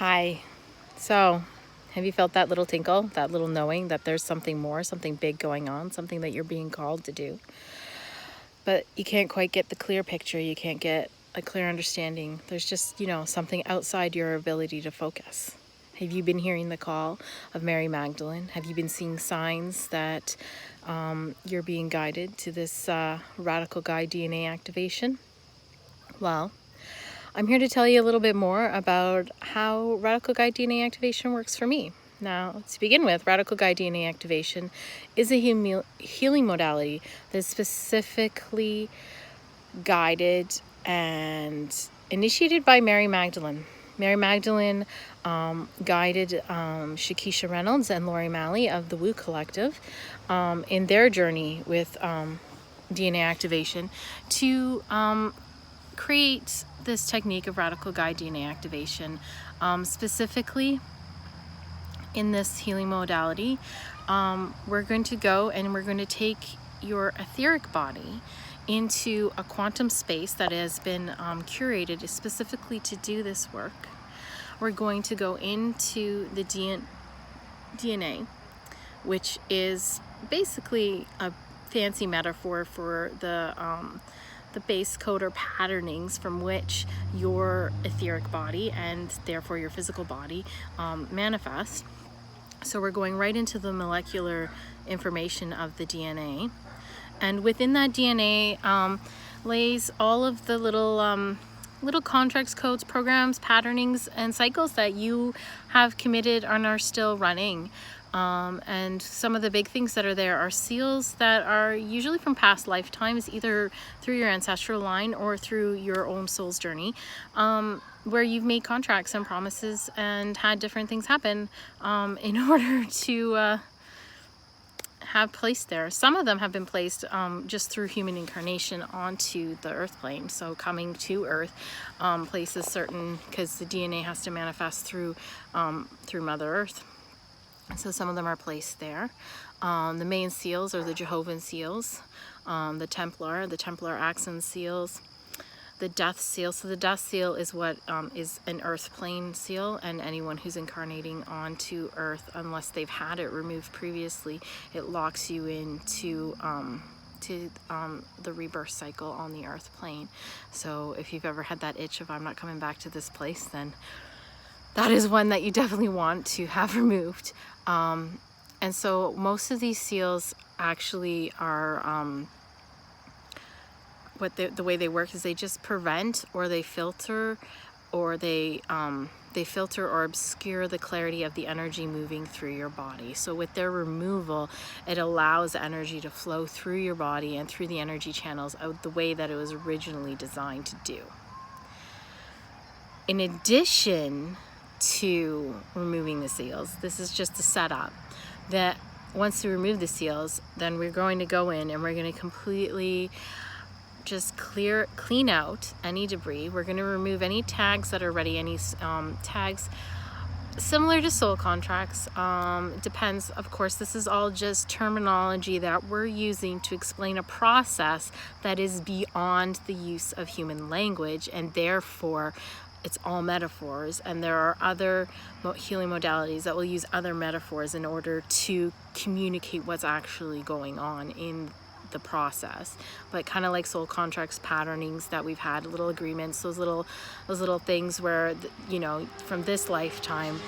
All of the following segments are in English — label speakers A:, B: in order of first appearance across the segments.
A: Hi. So, have you felt that little tinkle, that little knowing that there's something more, something big going on, something that you're being called to do? But you can't quite get the clear picture. You can't get a clear understanding. There's just, something outside your ability to focus. Have you been hearing the call of Mary Magdalene? Have you been seeing signs that you're being guided to this radical guide DNA activation? Well, I'm here to tell you a little bit more about how radical guide DNA activation works for me. Now, to begin with, radical guide DNA activation is a healing modality that's specifically guided and initiated by Mary Magdalene. Mary Magdalene guided Shakisha Reynolds and Lori Malley of the Woo Collective in their journey with DNA activation to create this technique of radical guide DNA activation. Specifically in this healing modality, we're going to go and we're going to take your etheric body into a quantum space that has been curated specifically to do this work. We're going to go into the DNA, which is basically a fancy metaphor for the base code or patternings from which your etheric body and therefore your physical body manifest. So we're going right into the molecular information of the DNA. And within that DNA lays all of the little contracts, codes, programs, patternings, and cycles that you have committed and are still running. And some of the big things that are there are seals that are usually from past lifetimes, either through your ancestral line or through your own soul's journey, where you've made contracts and promises and had different things happen in order to have placed there. Some of them have been placed just through human incarnation onto the earth plane. So coming to earth places certain, because the DNA has to manifest through Mother Earth. So some of them are placed there. The main seals are the Jehovah's seals, the Templar Axon seals, the Death seal. So the Death seal is what is an earth plane seal, and anyone who's incarnating onto earth, unless they've had it removed previously, it locks you into the rebirth cycle on the earth plane. So if you've ever had that itch of I'm not coming back to this place, then that is one that you definitely want to have removed. And so most of these seals actually are, the way they work is they just prevent, or they filter, or they filter or obscure the clarity of the energy moving through your body. So with their removal, it allows energy to flow through your body and through the energy channels out the way that it was originally designed to do. In addition to removing the seals, this is just a setup that once we remove the seals, then we're going to go in and we're going to completely just clean out any debris. We're going to remove any tags that are ready, any tags similar to soul contracts. It depends, of course. This is all just terminology that we're using to explain a process that is beyond the use of human language, and therefore it's all metaphors. And there are other healing modalities that will use other metaphors in order to communicate what's actually going on in the process. But kind of like soul contracts, patternings that we've had, little agreements, those little things where, from this lifetime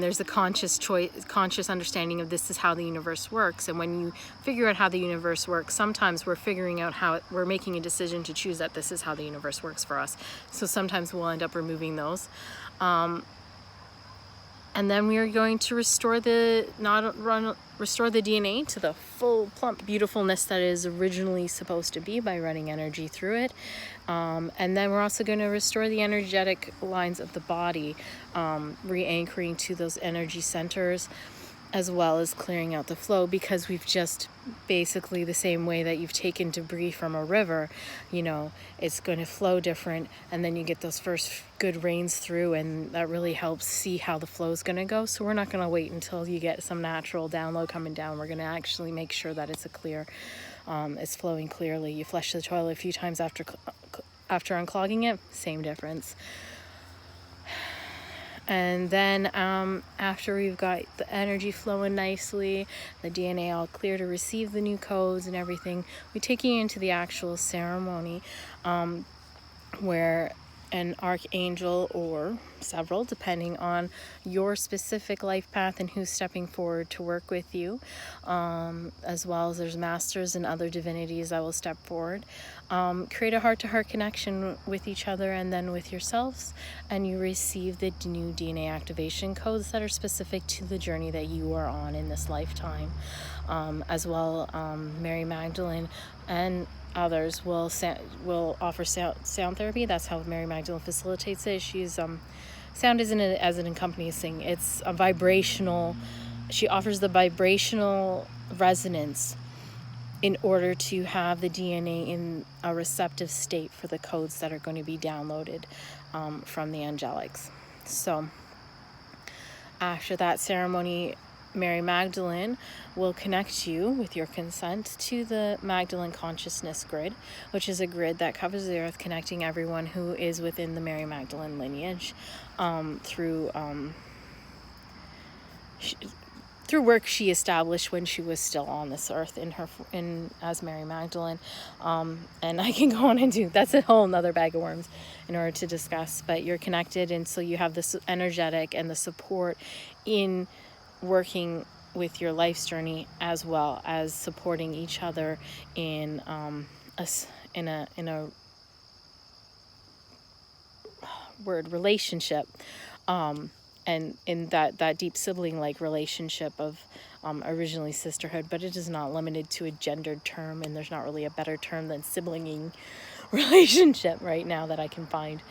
A: there's a conscious understanding of this is how the universe works. And when you figure out how the universe works, sometimes we're figuring out we're making a decision to choose that this is how the universe works for us. So sometimes we'll end up removing those. And then we are going to restore the DNA to the full, plump beautifulness that is originally supposed to be by running energy through it. And then we're also going to restore the energetic lines of the body, re-anchoring to those energy centers, as well as clearing out the flow, because we've just basically, the same way that you've taken debris from a river, it's going to flow different, and then you get those first good rains through, and that really helps see how the flow is going to go. So we're not going to wait until you get some natural download coming down. We're going to actually make sure that it's it's flowing clearly. You flush the toilet a few times after unclogging it, same difference. And then after we've got the energy flowing nicely, the DNA all clear to receive the new codes and everything, we take you into the actual ceremony, where an archangel or several, depending on your specific life path and who's stepping forward to work with you, as well as there's masters and other divinities that will step forward, create a heart-to-heart connection with each other and then with yourselves, and you receive the new DNA activation codes that are specific to the journey that you are on in this lifetime. As well, Mary Magdalene and others will offer sound therapy. That's how Mary Magdalene facilitates it. She's sound isn't as an encompassing. It's a vibrational. She offers the vibrational resonance in order to have the DNA in a receptive state for the codes that are going to be downloaded from the angelics. So after that ceremony, Mary Magdalene will connect you, with your consent, to the Magdalene Consciousness Grid, which is a grid that covers the earth, connecting everyone who is within the Mary Magdalene lineage through work she established when she was still on this earth as Mary Magdalene. And I can go on and do, that's a whole nother bag of worms in order to discuss, but you're connected, and so you have this energetic and the support in working with your life's journey, as well as supporting each other in a relationship, and in that deep sibling like relationship of originally sisterhood, but it is not limited to a gendered term, and there's not really a better term than siblinging relationship right now that I can find.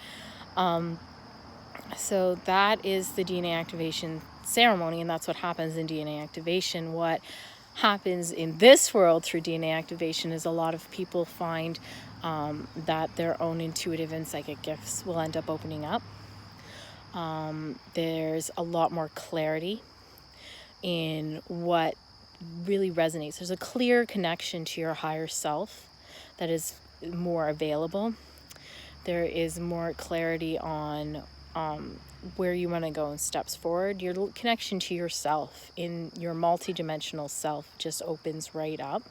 A: So that is the DNA activation ceremony, and that's what happens in DNA activation. What happens in this world through DNA activation is a lot of people find that their own intuitive and psychic gifts will end up opening up. There's a lot more clarity in what really resonates. There's a clear connection to your higher self that is more available. There is more clarity on where you want to go in steps forward. Your connection to yourself, in your multidimensional self, just opens right up.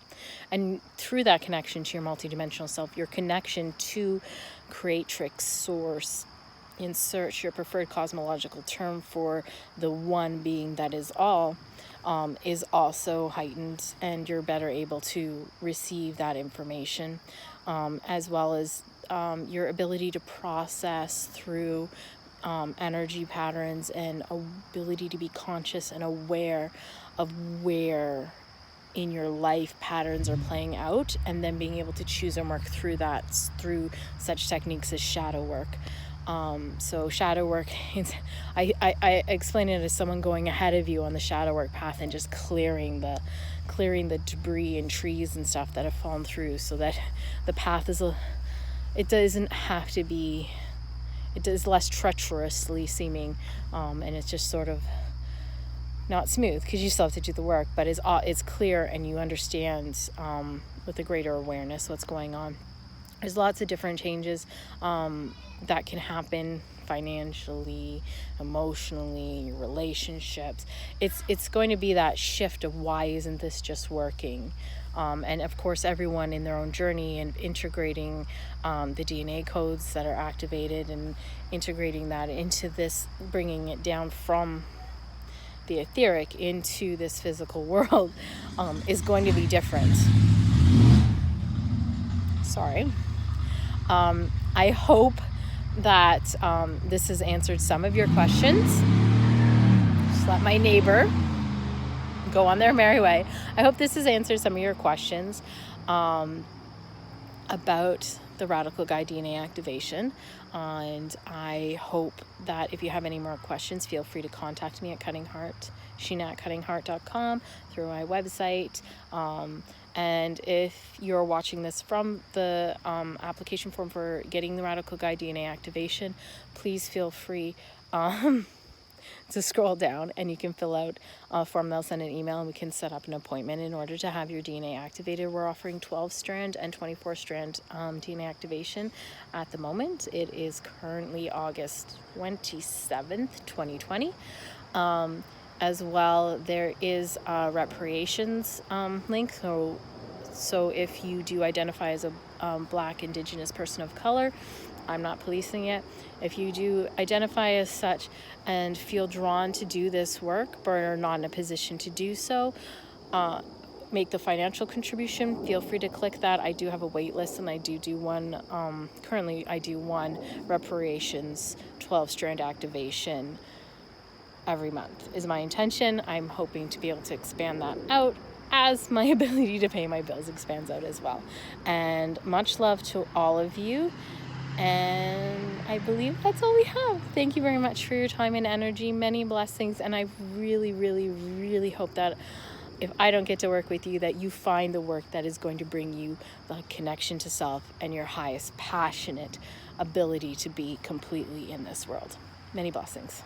A: And through that connection to your multidimensional self, your connection to creatrix, source, insert your preferred cosmological term for the one being that is all, is also heightened, and you're better able to receive that information, as well as your ability to process through energy patterns, and ability to be conscious and aware of where in your life patterns are playing out, and then being able to choose and work through that through such techniques as shadow work. So shadow work, I explain it as someone going ahead of you on the shadow work path and just clearing the debris and trees and stuff that have fallen through, so that the path is it is less treacherously seeming, and it's just sort of not smooth, because you still have to do the work, but it's clear, and you understand with a greater awareness what's going on. There's lots of different changes that can happen financially, emotionally, your relationships. It's going to be that shift of, why isn't this just working? And of course, everyone in their own journey, and integrating the DNA codes that are activated, and integrating that into this, bringing it down from the etheric into this physical world, is going to be different. Sorry. I hope that this has answered some of your questions. Just let my neighbor go on their merry way. I hope this has answered some of your questions about the Radical Guide DNA activation. And I hope that if you have any more questions, feel free to contact me at Sheena@cuttingheart.com, through my website. And if you're watching this from the application form for getting the Radical Guide DNA activation, please feel free to scroll down, and you can fill out a form. They'll send an email and we can set up an appointment in order to have your DNA activated. We're offering 12 strand and 24 strand DNA activation at the moment. It is currently August 27th, 2020. As well, there is a reparations link. So if you do identify as a Black, Indigenous person of color, I'm not policing it. If you do identify as such and feel drawn to do this work but are not in a position to do so, make the financial contribution, feel free to click that. I do have a wait list, and I do one, currently I do one reparations 12 strand activation every month is my intention. I'm hoping to be able to expand that out as my ability to pay my bills expands out as well. And much love to all of you. And I believe that's all we have. Thank you very much for your time and energy. Many blessings. And I really, really, really hope that if I don't get to work with you, that you find the work that is going to bring you the connection to self and your highest passionate ability to be completely in this world. Many blessings.